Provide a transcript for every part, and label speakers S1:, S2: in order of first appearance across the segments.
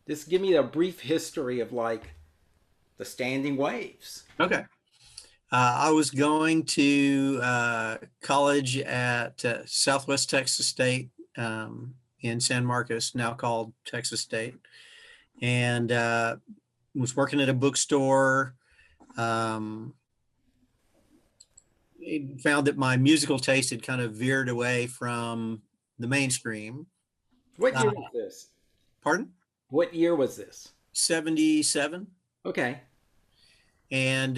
S1: Just give me a brief history of like the standing waves.
S2: Okay. I was going to college at Southwest Texas State in San Marcos, now called Texas State, and was working at a bookstore. Um, Found that my musical taste had kind of veered away from the mainstream.
S1: What
S2: Uh,
S1: year was this?
S2: Pardon?
S1: What year was this?
S2: 77.
S1: Okay.
S2: And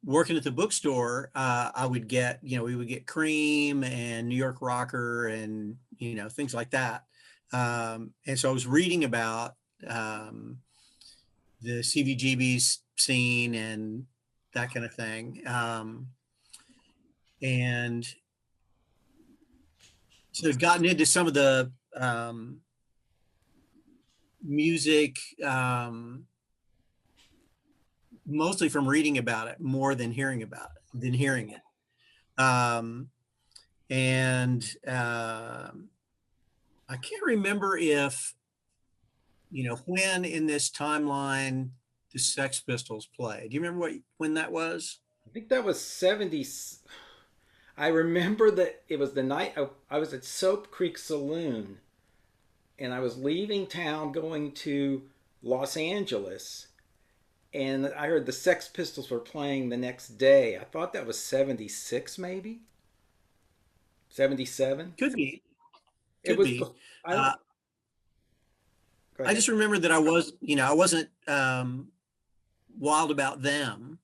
S2: working at the bookstore, I would get, we would get Cream and New York Rocker and, things like that. And so I was reading about um, the CBGB's scene and that kind of thing. And so I've gotten into some of the music, mostly from reading about it more than hearing it. Um, and I can't remember if when in this timeline the Sex Pistols played. Do you remember when that was?
S1: I think that was 70. I remember that it was the night I was at Soap Creek Saloon and I was leaving town going to Los Angeles and I heard the Sex Pistols were playing the next day. I thought that was 76 maybe? 77?
S2: Could be,
S1: It
S2: could
S1: was
S2: be.
S1: I don't
S2: Uh,
S1: go
S2: I
S1: ahead.
S2: just remember that I wasn't wild about them,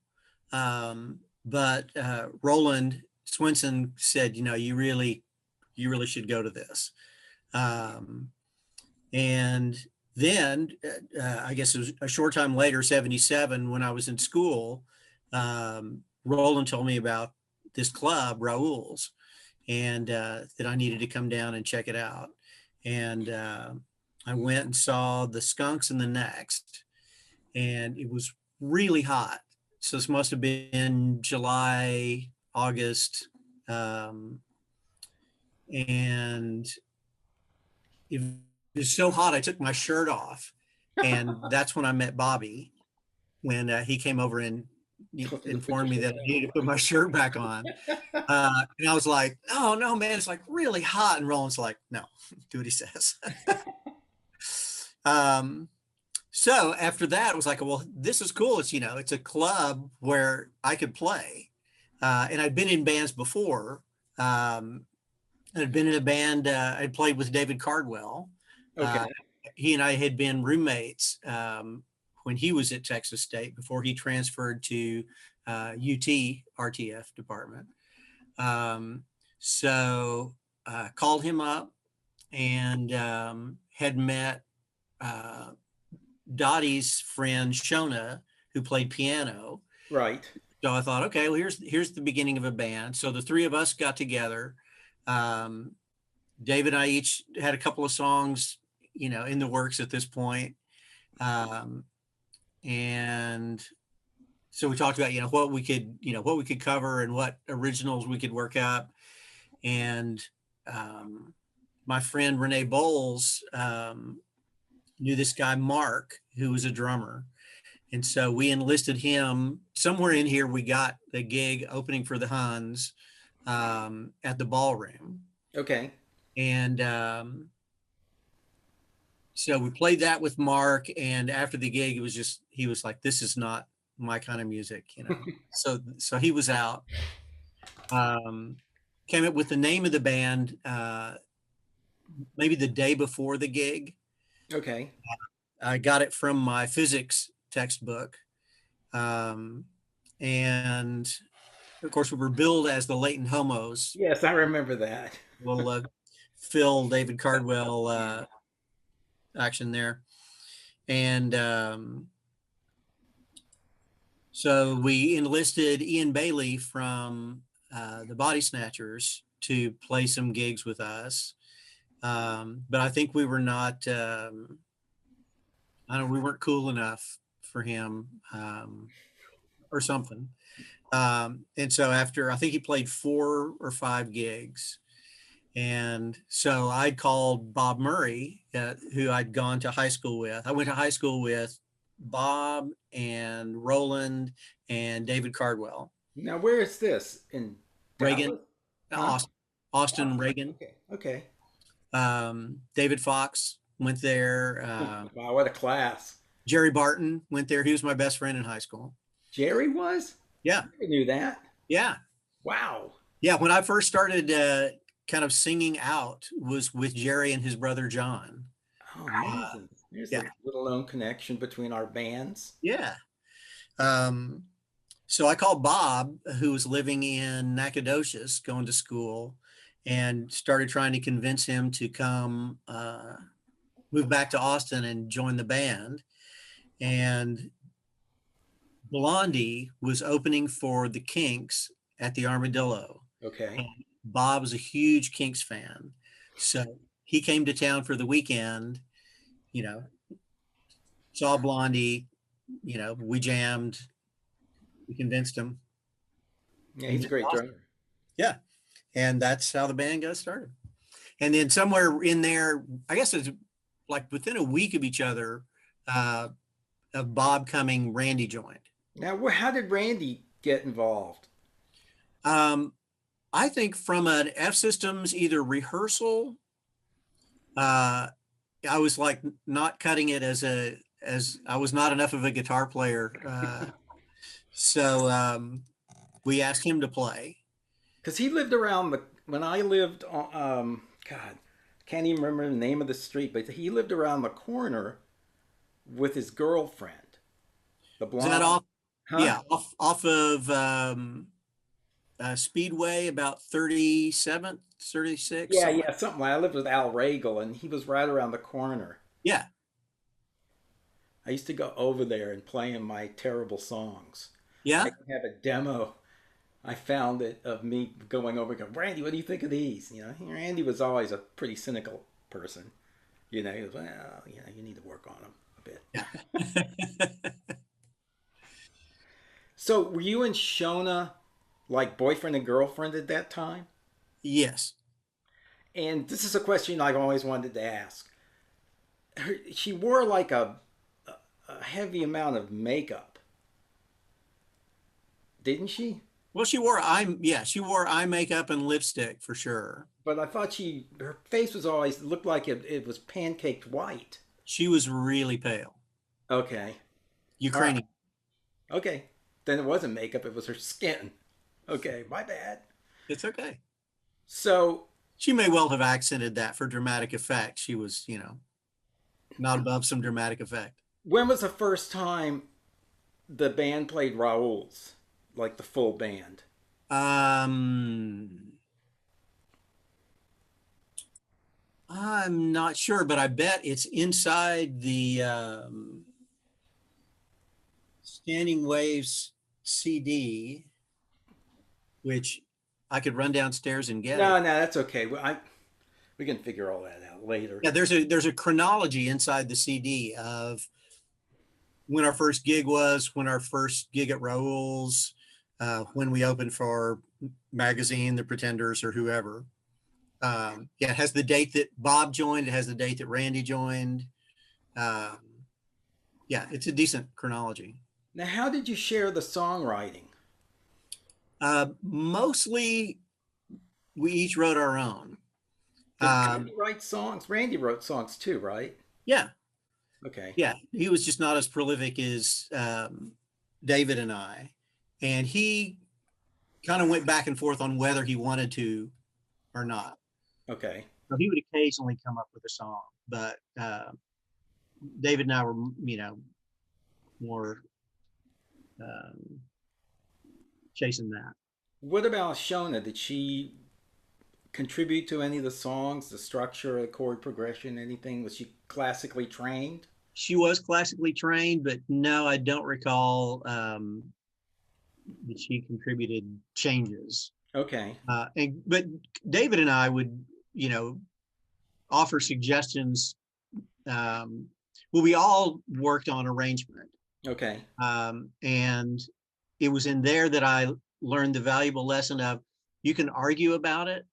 S2: but Roland Swinson said, you really should go to this. Um, And then I guess it was a short time later, 77, when I was in school, Roland told me about this club, Raoul's, and that I needed to come down and check it out. And I went and saw the Skunks and the Next, and it was really hot. So this must have been July, August. And it was so hot, I took my shirt off. And that's when I met Bobby, when he came over and
S1: Told you to put your
S2: informed me
S1: shirt
S2: that I needed to put my shirt back on.
S1: back.
S2: And I was like, oh, no, man, it's like really hot. And Roland's like, no, do what he says. um, so after that, it was like, well, this is cool. It's a club where I could play. And I'd been in bands before. Um, I'd been in a band, I'd played with David Cardwell. Uh,
S1: Okay.
S2: he and I had been roommates when he was at Texas State before he transferred to UT RTF department. Um, so called him up and had met uh, Dottie's friend Shona, who played piano.
S1: Right.
S2: So I thought, okay, well, here's the beginning of a band. So the three of us got together. Um, David and I each had a couple of songs, in the works at this point. Um, and so we talked about, what we could cover and what originals we could work up. And um, my friend Renee Bowles knew this guy, Mark, who was a drummer. And so we enlisted him. Somewhere in here, we got the gig opening for the Huns at the ballroom.
S1: Okay.
S2: And so we played that with Mark. And after the gig, he was like, this is not my kind of music. So he was out. Um, Came up with the name of the band maybe the day before the gig.
S1: Okay.
S2: I got it from my physics textbook. Um, and of course, we were billed as the Latent Homos.
S1: Yes, I remember that.
S2: We'll fill David Cardwell action there. And so we enlisted Ian Bailey from the Body Snatchers to play some gigs with us. But I think we were not, we weren't cool enough for him or something. And so after, I think he played 4 or 5 gigs. And so I called Bob Murray, who I'd gone to high school with. I went to high school with Bob and Roland and David Cardwell.
S1: Now, where is this? In
S2: Reagan,
S1: Dallas? Huh?
S2: Austin, Austin
S1: Austin.
S2: Reagan.
S1: Okay. Okay.
S2: David Fox went there.
S1: Wow, what a class.
S2: Jerry Barton went there. He was my best friend in high school.
S1: Jerry was?
S2: Yeah.
S1: I knew that.
S2: Yeah.
S1: Wow.
S2: Yeah. When I first started kind of singing out was with Jerry and his brother John.
S1: Oh, amazing. There's
S2: Yeah.
S1: a little known connection between our bands.
S2: Yeah. So I called Bob, who was living in Nacogdoches, going to school, and started trying to convince him to come move back to Austin and join the band. And Blondie was opening for the Kinks at the Armadillo.
S1: Okay.
S2: And Bob was a huge Kinks fan. So he came to town for the weekend, you know, saw Blondie, you know, we jammed, we convinced him.
S1: Yeah, he's a great drummer.
S2: Yeah. And that's how the band got started. And then somewhere in there, I guess it's like within a week of each other, of Bob coming, Randy joined.
S1: Now, how did Randy get involved?
S2: I think from an F Systems either rehearsal, I was like not cutting it as I was not enough of a guitar player. So we asked him to play.
S1: Because he lived around when I lived on, God, can't even remember the name of the street, but he lived around the corner with his girlfriend. The blonde.
S2: Is that off?
S1: Huh?
S2: Yeah, off of Speedway, about 37th, 36th.
S1: Yeah, something like. I lived with Al Regal, and he was right around the corner.
S2: Yeah.
S1: I used to go over there and play him my terrible songs.
S2: Yeah.
S1: I have a demo. I found it of me going over and going, Randy, what do you think of these? You know, Randy was always a pretty cynical person. You know, he was, well, you know, you need to work on them a bit.
S2: Yeah.
S1: So were you and Shona like boyfriend and girlfriend at that time?
S2: Yes.
S1: And this is a question I've always wanted to ask. She wore like a heavy amount of makeup, didn't she?
S2: Well, she wore eye makeup and lipstick for sure.
S1: But I thought her face was always looked like it was pancaked white.
S2: She was really pale.
S1: Okay.
S2: Ukrainian.
S1: Okay. Then it wasn't makeup, it was her skin. Okay, my bad.
S2: It's okay.
S1: So
S2: she may well have accented that for dramatic effect. She was, you know, not above some dramatic effect.
S1: When was the first time the band played Rauls? Like the full band?
S2: I'm not sure, but I bet it's inside the Standing Waves CD, which I could run downstairs and get.
S1: No, that's okay. We can figure all that out later.
S2: Yeah, there's a chronology inside the CD of when our first gig was, when our first gig at Rauls, when we opened for Magazine, The Pretenders, or whoever. It has the date that Bob joined. It has the date that Randy joined. It's a decent chronology.
S1: Now, how did you share the songwriting?
S2: Mostly, we each wrote our own.
S1: Did Randy write songs? Randy wrote songs too, right?
S2: Yeah.
S1: Okay.
S2: Yeah, he was just not as prolific as David and I. And he kind of went back and forth on whether he wanted to or not.
S1: Okay.
S2: So he would occasionally come up with a song, but David and I were, you know, more chasing that.
S1: What about Shona? Did she contribute to any of the songs, the structure, the chord progression, anything? Was she classically trained?
S2: She was classically trained, but no, I don't recall that she contributed changes.
S1: Okay.
S2: But David and I would, you know, offer suggestions. We all worked on arrangement.
S1: Okay.
S2: And it was in there that I learned the valuable lesson of you can argue about it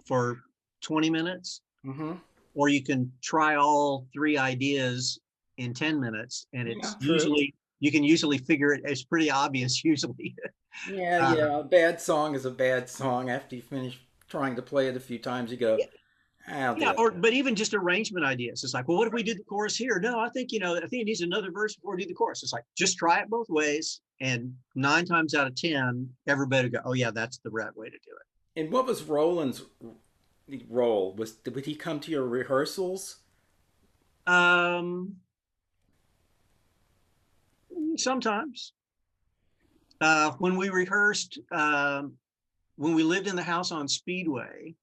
S2: for 20 minutes,
S1: Mm-hmm.
S2: or you can try all three ideas in 10 minutes. And
S1: Yeah,
S2: it's
S1: true.
S2: usually, you can usually figure it, it's pretty obvious usually.
S1: Yeah,
S2: Uh,
S1: yeah. A bad song is a bad song. After you finish trying to play it a few times, you go,
S2: yeah,
S1: I'll do
S2: yeah,
S1: it.
S2: or but even just arrangement ideas. It's like, well, what if we did the chorus here? No, I think, I think it needs another verse before we do the chorus. It's like, just try it both ways. And 9 times out of 10, everybody go, oh yeah, that's the right way to do
S1: And what was Roland's role? Would he come to your rehearsals?
S2: it. Sometimes when we rehearsed, when we lived in the house on Speedway,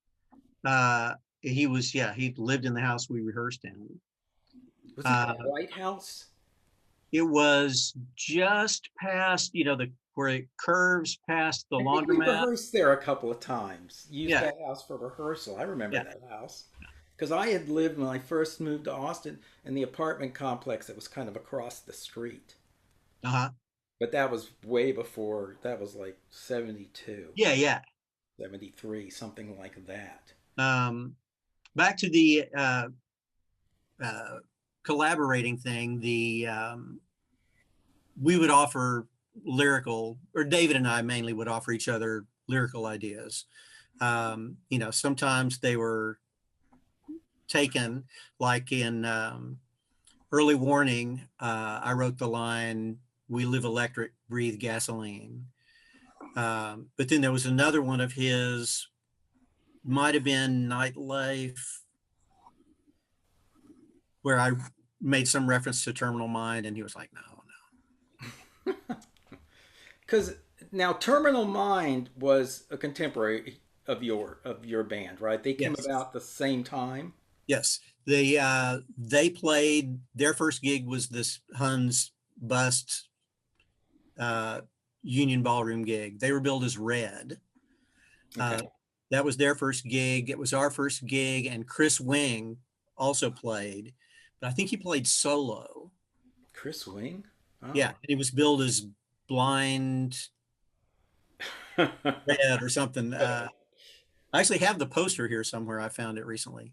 S2: he lived in the house we rehearsed in.
S1: Was it the
S2: Uh,
S1: White House?
S2: it was just past, where it curves past the
S1: I think we
S2: laundromat.
S1: rehearsed there a couple of times. Used
S2: Yeah,
S1: that house for rehearsal. I remember
S2: yeah.
S1: that house. Because I had lived when I first moved to Austin in the apartment complex that was kind of across the street.
S2: Uh-huh.
S1: But that was way before, that was like 72,
S2: Yeah, yeah.
S1: 73, something like that.
S2: Um, Back to the uh, collaborating thing, we would offer lyrical, or David and I mainly would offer each other lyrical ideas. Sometimes they were taken, like in Early Warning. I wrote the line, "We live electric, breathe gasoline." But then there was another one of his, might have been Nightlife, where I made some reference to Terminal Mind, and he was like, "No, no."
S1: Because now Terminal Mind was a contemporary of your band, right? They came
S2: Yes,
S1: about the same time.
S2: yes. They played, their first gig was this Huns Bust uh, Union Ballroom gig. They were billed as Red. Uh,
S1: Okay.
S2: that was their first gig. It was our first gig, and Chris Wing also played, but I think he played solo.
S1: Chris Wing?
S2: Yeah,
S1: Oh.
S2: and he was billed as Blind Red or something. I actually have the poster here somewhere. I found it recently.